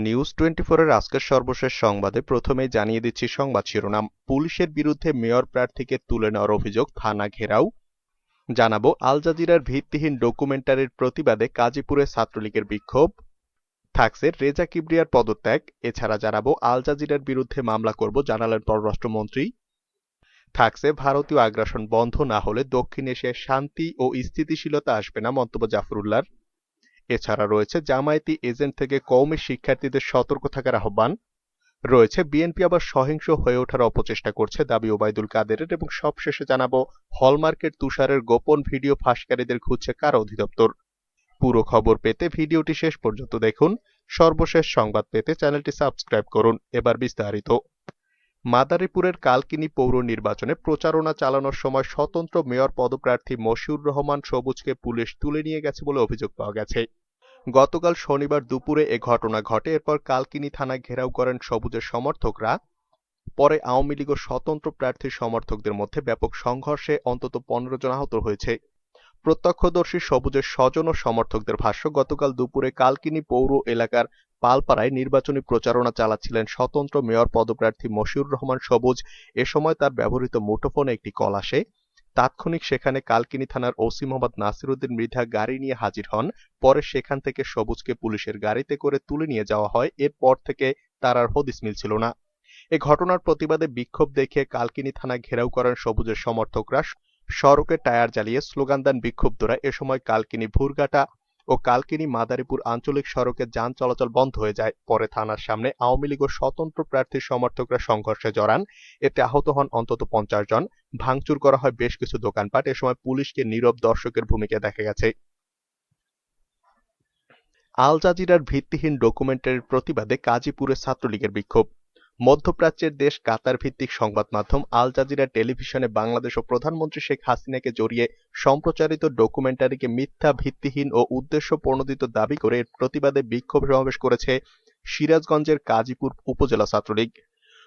News 24 এর আজকের সর্বশেষ সংবাদে প্রথমেই জানিয়ে দিচ্ছি সংবাদ শিরোনাম। পুলিশের বিরুদ্ধে মেয়র প্রার্থীকে তুলে নেওয়ার অভিযোগ, থানা ঘেরাও। জানাবো আল জাজিরার ভিত্তিহীন ডকুমেন্টারির প্রতিবাদে গাজীপুরে ছাত্রলীগের বিক্ষোভ। থাকছে রেজা কিবরিয়ার পদত্যাগ। এছাড়া জানাবো আল জাজিরার বিরুদ্ধে মামলা করব জানালেন পররাষ্ট্রমন্ত্রী। থাকছে ভারতীয় আগ্রাসন বন্ধ না হলে দক্ষিণ এশিয়ায় শান্তি ও স্থিতিশীলতা আসবে না, মন্তব্য জাফরুল্লাহর। এছাড়া রয়েছে জামায়াতি এজেন্ট থেকে কওমি শিক্ষার্থীদের সতর্ক থাকার আহ্বান। রয়েছে বিএনপি আবার সহিংস হয়ে ওঠার অপচেষ্টা করছে, দাবি ওবায়দুল কাদেরের। এবং সবশেষে জানাবো হলমার্কের তুষারের গোপন ভিডিও ফাঁসকারীদের খুঁজছে কারা অধিদপ্তর। পুরো খবর পেতে ভিডিওটি শেষ পর্যন্ত দেখুন। সর্বশেষ সংবাদ পেতে চ্যানেলটি সাবস্ক্রাইব করুন। এবার বিস্তারিত। মাদারীপুরের কালকিনি পৌর নির্বাচনে প্রচারণা চালানোর সময় স্বতন্ত্র মেয়র পদপ্রার্থী মশিউর রহমান সবুজকে পুলিশ তুলে নিয়ে গেছে বলে অভিযোগ পাওয়া গেছে। গতকাল শনিবার দুপুরে এ ঘটনা ঘটে। এরপর কালকিনি থানায় ঘেরাও করেন সবুজের সমর্থকরা। পরে আওয়ামী লীগ ও স্বতন্ত্র প্রার্থীর সমর্থকদের মধ্যে ব্যাপক সংঘর্ষে অন্তত 15 জন আহত হয়েছে। প্রত্যক্ষদর্শী সবুজের স্বজন ও সমর্থকদের ভাষ্য, গতকাল দুপুরে কালকিনি পৌর এলাকার পালপাড়ায় নির্বাচনী প্রচারণা চালাচ্ছিলেন স্বতন্ত্র মেয়র পদপ্রার্থী মশিউর রহমান সবুজ। এ সময় তার ব্যবহৃত মুঠোফোনে একটি কল আসে। তাৎক্ষণিক সেখানে কালকিনি থানার ওসি মোহাম্মদ নাসির উদ্দিন মৃধা গাড়ি নিয়ে হাজির হন। পরে সেখান থেকে সবুজকে পুলিশের গাড়িতে করে তুলে নিয়ে যাওয়া হয়। এরপর থেকে তার আর হদিস মিলছিল না। এ ঘটনার প্রতিবাদে বিক্ষোভ দেখিয়ে কালকিনি থানা ঘেরাও করেন সবুজের সমর্থকরা। সড়কে টায়ার জ্বালিয়ে স্লোগান দেন বিক্ষুব্ধরা। এ সময় কালকিনি ভুরঘাটা ও কালকিনি মাদারীপুর আঞ্চলিক সড়কে যান চলাচল বন্ধ হয়ে যায়। পরে থানার সামনে আওয়ামী লীগ ও স্বতন্ত্র প্রার্থীর সমর্থকরা সংঘর্ষে জড়ান। এতে আহত হন অন্তত 50 জন। ভাঙচুর করা হয় বেশ কিছু দোকানপাট। এ সময় পুলিশকে নীরব দর্শকের ভূমিকা দেখা গেছে। আল জাজিরার ভিত্তিহীন ডকুমেন্টারির প্রতিবাদে গাজীপুরে ছাত্রলীগের বিক্ষোভ। মধ্যপ্রাচ্যের দেশ কাতার ভিত্তিক সংবাদ মাধ্যম আল জাজিরা টেলিভিশনে বাংলাদেশ ও প্রধানমন্ত্রী শেখ হাসিনাকে জড়িয়ে সম্প্রচারিত ডকুমেন্টারিকে মিথ্যা, ভিত্তিহীন ও উদ্দেশ্য প্রণোদিত দাবি করে এর প্রতিবাদে বিক্ষোভ সমাবেশ করেছে সিরাজগঞ্জের গাজীপুর উপজেলা ছাত্রলীগ।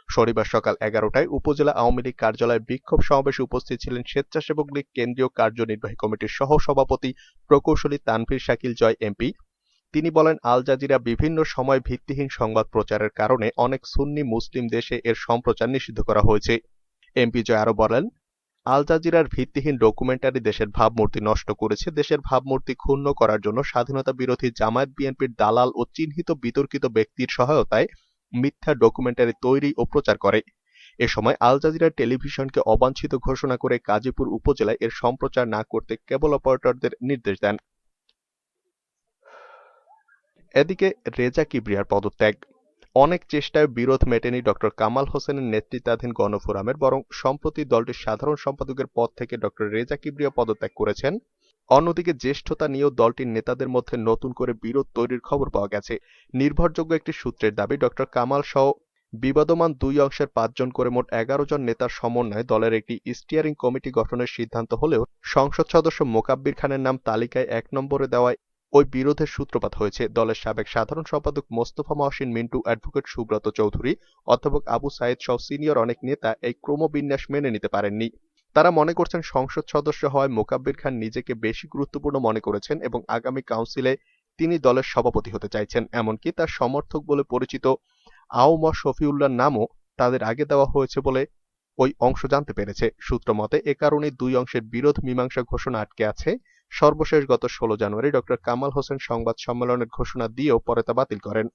শনিবার সকাল 11টায় উপজেলা আওয়ামী লীগ কার্যালয়ে বিক্ষোভ সমাবেশে উপস্থিত ছিলেন স্বেচ্ছাসেবক লীগ কেন্দ্রীয় কার্যনির্বাহী কমিটির সহ সভাপতি প্রকৌশলী তানভীর শাকিল জয় এমপি। তিনি বলেন, আল জাজিরা বিভিন্ন সময় ভিত্তিহীন সংবাদ প্রচারের কারণে অনেক সুন্নি মুসলিম দেশে এর সম্প্রচার নিষিদ্ধ করা হয়েছে। এমপি জয় আরো বলেন, আল জাজিরার ভিত্তিহীন ডকুমেন্টারি দেশের ভাবমূর্তি নষ্ট করেছে। দেশের ভাবমূর্তি ক্ষুণ্ণ করার জন্য স্বাধীনতা বিরোধী জামায়াত বিএনপির দালাল ও চিহ্নিত বিতর্কিত ব্যক্তির সহায়তায় মিথ্যা ডকুমেন্টারি তৈরি ও প্রচার করে। এ সময় আল জাজিরা টেলিভিশনকে অবাঞ্ছিত ঘোষণা করে গাজীপুর উপজেলায় এর সম্প্রচার না করতে কেবল অপারেটরদের নির্দেশ দেন। এদিকে রেজা কিবরিয়ার পদত্যাগ। অনেক চেষ্টায় বিরোধ মেটেনি ডক্টর কামাল হোসেনের নেতৃত্বাধীন গণফোরামের, বরং সম্প্রতি দলটির সাধারণ সম্পাদকের পদ থেকে ডক্টর রেজা কিবরিয়া পদত্যাগ করেছেন। অন্যদিকে জ্যেষ্ঠতা নিয়েও দলটির নেতাদের মধ্যে নতুন করে বিরোধ তৈরির খবর পাওয়া গেছে। নির্ভরযোগ্য একটি সূত্রের দাবি, ডক্টর কামাল সহ বিবাদমান দুই অংশের 5 জন করে মোট 11 জন নেতার সমন্বয়ে দলের একটি স্টিয়ারিং কমিটি গঠনের সিদ্ধান্ত হলেও সংসদ সদস্য মোকাব্বির খানের নাম তালিকায় 1 নম্বরে দেওয়ায় ওই বিরোধের সূত্রপাত হয়েছে। দলের সাবেক সাধারণ সম্পাদক মোস্তফা মহসিন মিন্টু, অ্যাডভোকেট সুব্রত চৌধুরী, অধ্যাপক আবু সাইদ সহ সিনিয়র অনেক নেতা এই ক্রমবিন্যাস মেনে নিতে পারেননি। তারা মনে করছেন সংসদ সদস্য হওয়ায় মোকাব্বির খান নিজেকে বেশি গুরুত্বপূর্ণ মনে করেছেন এবং আগামী কাউন্সিলে তিনি দলের সভাপতি হতে চাইছেন। এমনকি তার সমর্থক বলে পরিচিত আওম শফিউল্লাহর নামও তাদের আগে দেওয়া হয়েছে বলে ওই অংশ জানতে পেরেছে। সূত্র মতে এ কারণে দুই অংশের বিরোধ মীমাংসা ঘোষণা আটকে আছে। সর্বশেষ গত 16 জানুয়ারি ডক্টর কামাল হোসেন সংবাদ সম্মেলনের ঘোষণা দিয়েও পরে তা বাতিল করেন।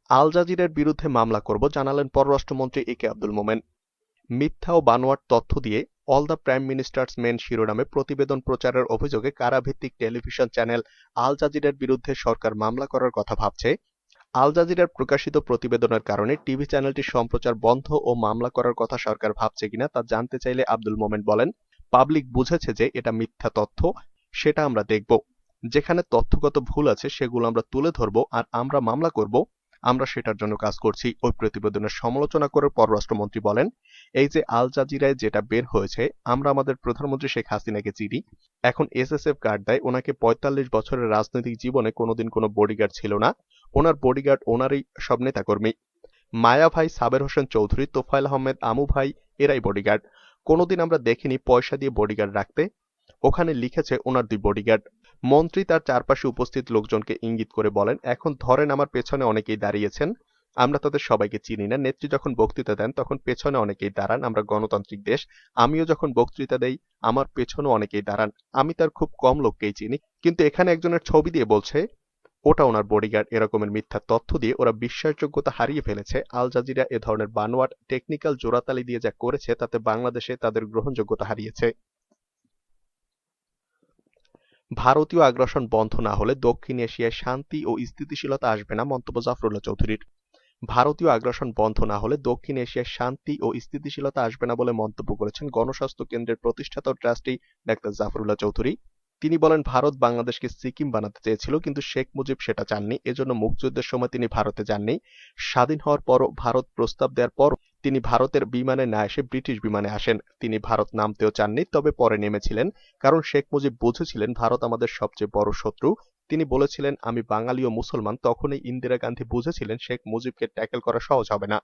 আল জাজিরার বিরুদ্ধে মামলা করব জানালেন পররাষ্ট্রমন্ত্রী একে আব্দুল মোমেন। মিথ্যা ও বানোয়াট তথ্য দিয়ে all the prime ministers main শিরোনামে প্রতিবেদন প্রচারের অভিযোগে কারাভিত্তিক টেলিভিশন চ্যানেল আল জাজিরার বিরুদ্ধে সরকার মামলা করার কথা ভাবছে। আল জাজিরার প্রকাশিত প্রতিবেদনের কারণে টিভি চ্যানেলটির সম্প্রচার বন্ধ ও মামলা করার কথা সরকার ভাবছে কিনা তা জানতে চাইলে আব্দুল মোমেন বলেন, পাবলিক বুঝেছে যে এটা মিথ্যা তথ্য, সেটা আমরা দেখব। যেখানে তথ্যগত ভুল আছে সেগুলো আমরা তুলে ধরব আর আমরা মামলা করব। আমরা সেটার জন্য কাজ করছি। ওই প্রতিবেদনের সমালোচনা করে পররাষ্ট্রমন্ত্রী বলেন, এই যে আল জাজিরায় যেটা বের হয়েছে, আমরা আমাদের প্রধানমন্ত্রী শেখ হাসিনাকে চিনি। এখন এসএসএফ গার্ড দেয়। ওনাকে 45 বছরের রাজনৈতিক জীবনে কোনোদিন কোনো বডিগার্ড ছিল না। ওনার বডিগার্ড ওনারই সব নেতাকর্মী। মায়া ভাই সাবের হোসেন চৌধুরী, তোফায়েল আহমেদ আমু ভাই, এরাই বডিগার্ড। কোনোদিন আমরা দেখিনি পয়সা দিয়ে বডিগার্ড রাখতে। ওখানে লিখেছে ওনার 2 বডিগার্ড। মন্ত্রী তার চারপাশে উপস্থিত লোকজনকে ইঙ্গিত করে বলেন, এখন ধরেন আমার পেছনে অনেকেই দাঁড়িয়েছেন, আমরা তাদের সবাইকে চিনি না। নেত্রী যখন বক্তৃতা দেন তখন পেছনে অনেকেই দাঁড়ান, আমরা গণতান্ত্রিক দেশ। আমিও যখন বক্তৃতা দেই আমার পেছনেও অনেকেই দাঁড়ান, আমি তার খুব কম লোককেই চিনি। কিন্তু এখানে একজনের ছবি দিয়ে বলছে ওটা ওনার বডিগার্ড। এরকমের মিথ্যা তথ্য দিয়ে ওরা বিশ্বাসযোগ্যতা হারিয়ে ফেলেছে। আল জাজিরা এ ধরনের বানোয়াট টেকনিক্যাল জোড়াতালি দিয়ে যা করেছে তাতে বাংলাদেশে তাদের গ্রহণযোগ্যতা হারিয়েছে। ভারতীয় আগ্রাসন বন্ধ না হলে দক্ষিণ এশিয়ায় শান্তি ও স্থিতিশীলতা আসবে না, মন্তব্য জাফরুল্লাহ চৌধুরীর। ভারতীয় আগ্রাসন বন্ধ না হলে দক্ষিণ এশিয়ায় শান্তি ও স্থিতিশীলতা আসবে না বলে মন্তব্য করেছেন গণস্বাস্থ্য কেন্দ্রের প্রতিষ্ঠাতা ও ট্রাস্টি ডাক্তার জাফরুল্লাহ চৌধুরী। তিনি বলেন, ভারত বাংলাদেশকে সিকিম বানাতে চেয়েছিল, কিন্তু শেখ মুজিব সেটা চাননি। এজন্য মুক্তিযুদ্ধের সময় তিনি ভারতে যাননি। স্বাধীন হওয়ার পরও ভারত প্রস্তাব দেওয়ার পর তিনি ভারতের বিমানে না এসে ব্রিটিশ বিমানে আসেন। তিনি ভারত নামতেও চাননি, তবে পরে নেমেছিলেন, কারণ শেখ মুজিব বুঝেছিলেন ভারত আমাদের সবচেয়ে বড় শত্রু। তিনি বলেছিলেন, আমি বাঙালি ও মুসলমান। তখনই ইন্দিরা গান্ধী বুঝেছিলেন শেখ মুজিবকে ট্যাকেল করা সহজ হবে না।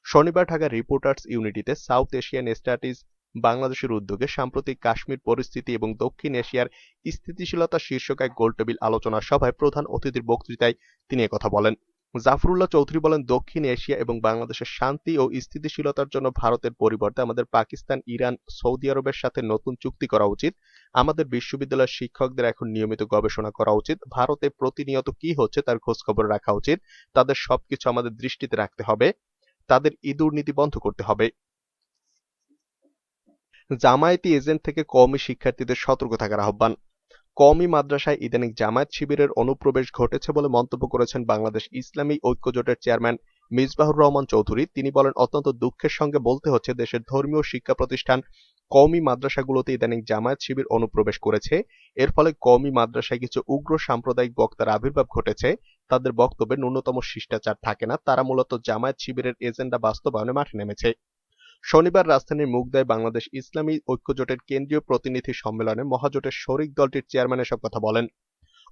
শনিবার ঢাকার রিপোর্টার্স ইউনিটিতে সাউথ এশিয়ান স্টাডিজ বাংলাদেশের উদ্যোগে সাম্প্রতিক কাশ্মীর পরিস্থিতি এবং দক্ষিণ এশিয়ার স্থিতিশীলতা শীর্ষক এক গোলটেবিল আলোচনা সভায় প্রধান অতিথির বক্তৃতায় তিনি একথা বলেন। জাফরুল্লাহ চৌধুরী বলেন, দক্ষিণ এশিয়া এবং বাংলাদেশের শান্তি ও স্থিতিশীলতার জন্য ভারতের পরিবর্তে আমাদের পাকিস্তান, ইরান, সৌদি আরবের সাথে নতুন চুক্তি করা উচিত। আমাদের বিশ্ববিদ্যালয়ের শিক্ষকদের এখন নিয়মিত গবেষণা করা উচিত। ভারতে প্রতিনিয়ত কি হচ্ছে তার খোঁজখবর রাখা উচিত। তাদের সবকিছু আমাদের দৃষ্টিতে রাখতে হবে। তাদের ইঁদুর নীতি বন্ধ করতে হবে। জামায়াতি এজেন্ট থেকে কওমি শিক্ষার্থীদের সতর্ক থাকার আহ্বান। কওমি মাদ্রাসায় ইদানিং জামায়াত শিবিরের অনুপ্রবেশ ঘটেছে বলে মন্তব্য করেছেন বাংলাদেশ ইসলামী ঐক্য জোটের চেয়ারম্যান মিসবাহুর রহমান চৌধুরী। তিনি বলেন, অত্যন্ত দুঃখের সঙ্গে বলতে হচ্ছে দেশের ধর্মীয় শিক্ষা প্রতিষ্ঠান কওমি মাদ্রাসাগুলোতে ইদানিং জামায়াত শিবির অনুপ্রবেশ করেছে। এর ফলে কওমি মাদ্রাসায় কিছু উগ্র সাম্প্রদায়িক বক্তার আবির্ভাব ঘটেছে। তাদের বক্তব্যে ন্যূনতম শিষ্টাচার থাকে না। তারা মূলত জামায়াত শিবিরের এজেন্ডা বাস্তবায়নে মাঠে নেমেছে। শনিবার রাজধানীর মুগদায় বাংলাদেশ ইসলামী ঐক্যজোটের কেন্দ্রীয় প্রতিনিধি সম্মেলনে মহাজোটের শরিক দলটির চেয়ারম্যান এসব কথা বলেন।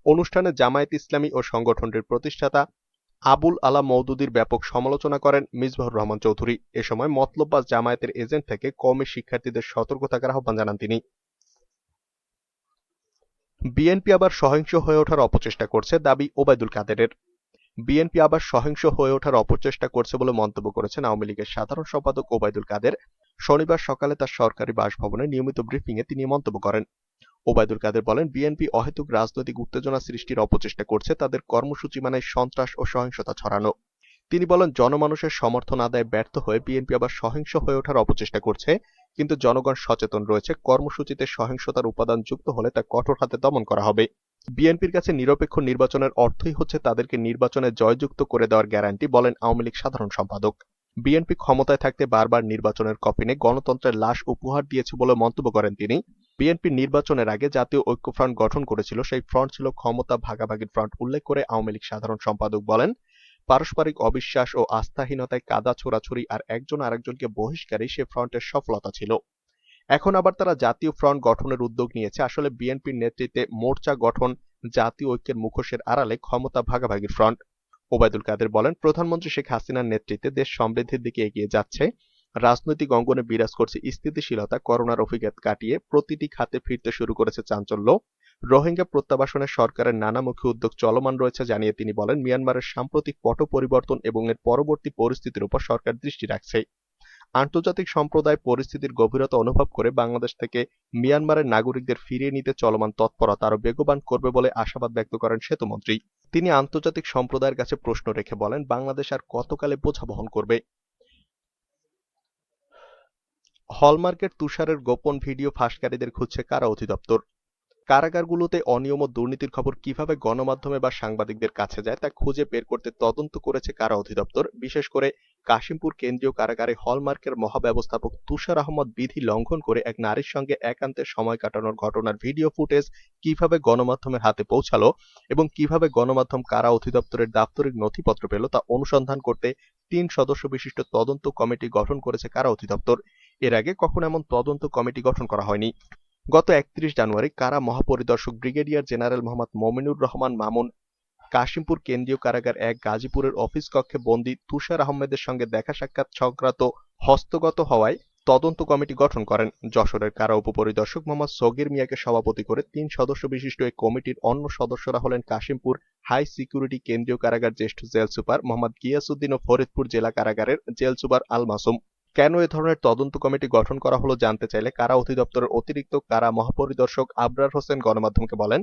অনুষ্ঠানে জামায়াত ইসলামী ও সংগঠনটির প্রতিষ্ঠাতা আবুল আলা মওদুদীর ব্যাপক সমালোচনা করেন মিসবাহুর রহমান চৌধুরী। এ সময় মতলববাজ জামায়াতের এজেন্ট থেকে কওমি শিক্ষার্থীদের সতর্ক থাকার আহ্বান জানান তিনি। বিএনপি আবার সহিংস হয়ে ওঠার অপচেষ্টা করছে, দাবি ওবায়দুল কাদেরের। বিএনপি আবার সহিংস হয়ে ওঠার অপচেষ্টা করছে বলে মন্তব্য করেছেন আওয়ামী লীগের সাধারণ সম্পাদক ওবায়দুল কাদের। শনিবার সকালে তার সরকারি বাসভবনে নিয়মিত ব্রিফিংয়ে তিনি মন্তব্য করেন। ওবায়দুল কাদের বলেন, বিএনপি অহেতুক রাজনৈতিক উত্তেজনা সৃষ্টির অপচেষ্টা করছে। তাদের কর্মসূচি মানে সন্ত্রাস ও সহিংসতা ছড়ানো। তিনি বলেন, জনমানুষের সমর্থন আদায়ে ব্যর্থ হয়ে বিএনপি আবার সহিংস হয়ে ওঠার অপচেষ্টা করছে, কিন্তু জনগণ সচেতন রয়েছে। কর্মসূচিতে সহিংসতার উপাদান যুক্ত হলে তা কঠোর হাতে দমন করা হবে। বিএনপির কাছে নিরপেক্ষ নির্বাচনের অর্থই হচ্ছে তাদেরকে নির্বাচনে জয়যুক্ত করে দেওয়ার গ্যারান্টি, বলেন আওয়ামী লীগ সাধারণ সম্পাদক। বিএনপি ক্ষমতায় থাকতে বারবার নির্বাচনের কফিনে গণতন্ত্রের লাশ উপহার দিয়েছে বলে মন্তব্য করেন তিনি। বিএনপি নির্বাচনের আগে জাতীয় ঐক্য ফ্রন্ট গঠন করেছিল, সেই ফ্রন্ট ছিল ক্ষমতা ভাগাভাগির ফ্রন্ট। উল্লেখ করে আওয়ামী লীগ সাধারণ সম্পাদক বলেন, পারস্পরিক অবিশ্বাস ও আস্থাহীনতায় কাদা ছোড়াছুড়ি আর একজন আরেকজনকে বহিষ্কারই সে ফ্রন্টের সফলতা ছিল। এখন আবার তারা জাতীয় ফ্রন্ট গঠনের উদ্যোগ নিয়েছে। আসলে বিএনপির নেতৃত্বে মোর্চা গঠন জাতীয় ঐক্যের মুখোশের আড়ালে ক্ষমতা ভাগাভাগির ফ্রন্ট। ওবায়দুল কাদের বলেন, প্রধানমন্ত্রী শেখ হাসিনার নেতৃত্বে দেশ সমৃদ্ধির দিকে এগিয়ে যাচ্ছে। রাজনৈতিক অঙ্গনে বিরাজ করছে স্থিতিশীলতা। করোনার অভিজ্ঞতা কাটিয়ে প্রতিটি খাতে ফিরতে শুরু করেছে চাঞ্চল্য। রোহিঙ্গা প্রত্যাবাসনে সরকারের নানামুখী উদ্যোগ চলমান রয়েছে জানিয়ে তিনি বলেন, মিয়ানমারের সাম্প্রতিক পট পরিবর্তন এবং এর পরবর্তী পরিস্থিতির উপর সরকার দৃষ্টি রাখছে। আন্তর্জাতিক সম্প্রদায় পরিস্থিতির গভীরতা অনুভব করে বাংলাদেশ থেকে মিয়ানমারের নাগরিকদের ফিরিয়ে নিতে চলমান তৎপরতা আরো বেগবান করবে বলে আশাবাদ ব্যক্ত করেন সেতুমন্ত্রী। তিনি আন্তর্জাতিক সম্প্রদায়ের কাছে প্রশ্ন রেখে বলেন, বাংলাদেশ আর কতকালে বোঝা বহন করবে। হলমার্কের তুষারের গোপন ভিডিও ফাঁসকারীদের খুঁজছে কারা অধিদপ্তর। কারাগারগুলোতে অনিয়ম ও দুর্নীতির খবর কিভাবে গণমাধ্যমে বা সাংবাদিকদের কাছে যায় তা খুঁজে বের করতে তদন্ত করেছে কারা অধিদপ্তর। বিশেষ করে কাশিমপুর কেন্দ্রীয় কারাগারে হলমার্কের মহাব্যবস্থাপক তুষার আহমদ বিধি লঙ্ঘন করে এক নারীর সঙ্গে একান্তে সময় কাটানোর ঘটনার ভিডিও ফুটেজ কিভাবে গণমাধ্যমের হাতে পৌঁছালো এবং কিভাবে গণমাধ্যম কারা অধিদপ্তরের দাপ্তরিক নথিপত্র পেল তা অনুসন্ধান করতে ৩ সদস্য বিশিষ্ট তদন্ত কমিটি গঠন করেছে কারা অধিদপ্তর। এর আগে কখনো এমন তদন্ত কমিটি গঠন করা হয়নি। গত ৩১ জানুয়ারি কারা মহাপরিদর্শক ব্রিগেডিয়ার জেনারেল মোহাম্মদ মমিনুর রহমান মামুন কাশিমপুর কেন্দ্রীয় কারাগার ১ গাজীপুরের অফিস কক্ষে বন্দী তুষার আহমেদের সঙ্গে দেখা সাক্ষাৎ সংক্রান্ত হস্তগত হওয়ায় তদন্ত কমিটি গঠন করেন। যশোরের কারা উপপরিদর্শক মোহাম্মদ সগির মিয়াকে সভাপতি করে ৩ সদস্য বিশিষ্ট এই কমিটির অন্য সদস্যরা হলেন কাশিমপুর হাই সিকিউরিটি কেন্দ্রীয় কারাগার জ্যেষ্ঠ জেল সুপার মোহাম্মদ গিয়াসউদ্দিন ও ফরিদপুর জেলা কারাগারের জেল সুপার আল মাসুম। কেন এ ধরনের তদন্ত কমিটি গঠন করা হলো জানতে চাইলে কারা অধিদপ্তরের অতিরিক্ত কারা মহাপরিদর্শক আবরার হোসেন গণমাধ্যমকে বলেন,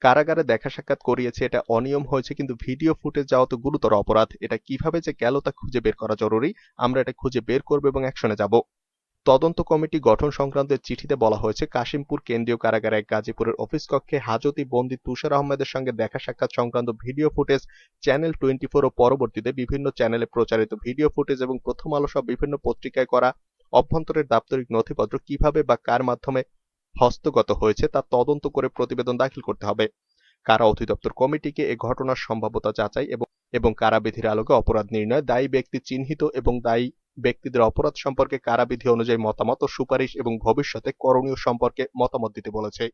কারাগারে দেখা সাক্ষাৎ করিয়েছে, এটা অনিয়ম হয়েছে, কিন্তু ভিডিও ফুটেজ যাওয়া তো গুরুতর অপরাধ। এটা কিভাবে যে গেল তা খুঁজে বের করা জরুরি। আমরা এটা খুঁজে বের করব এবং অ্যাকশনে যাব। তদন্ত কমিটি গঠন সংক্রান্ত চিঠিতে বলা হয়েছে, কাশিমপুর কেন্দ্রীয় কারাগারে গাজীপুরের অফিস কক্ষে হাজতি বন্দী তুষার আহমেদের সঙ্গে দেখা সাক্ষাৎ সংক্রান্ত ভিডিও ফুটেজ চ্যানেল 24 ও পরবর্তীতে বিভিন্ন চ্যানেলে প্রচারিত ভিডিও ফুটেজ এবং প্রথম আলো সহ বিভিন্ন পত্রিকায় করা অভ্যন্তরের দাপ্তরিক নথিপত্র কিভাবে বা কার মাধ্যমে হস্তগত হয়েছে তা তদন্ত করে প্রতিবেদন দাখিল করতে হবে। কারা অধিদপ্তর কমিটিকে এ ঘটনার সম্ভাব্যতা যাচাই এবং কারাবিধির আলোকে অপরাধ নির্ণয়, দায়ী ব্যক্তি চিহ্নিত এবং দায়ী ব্যক্তিদের অপরাধ সম্পর্কে কারাবিধি অনুযায়ী মতামত ও সুপারিশ এবং ভবিষ্যতে করণীয় সম্পর্কে মতামত দিতে বলেছে।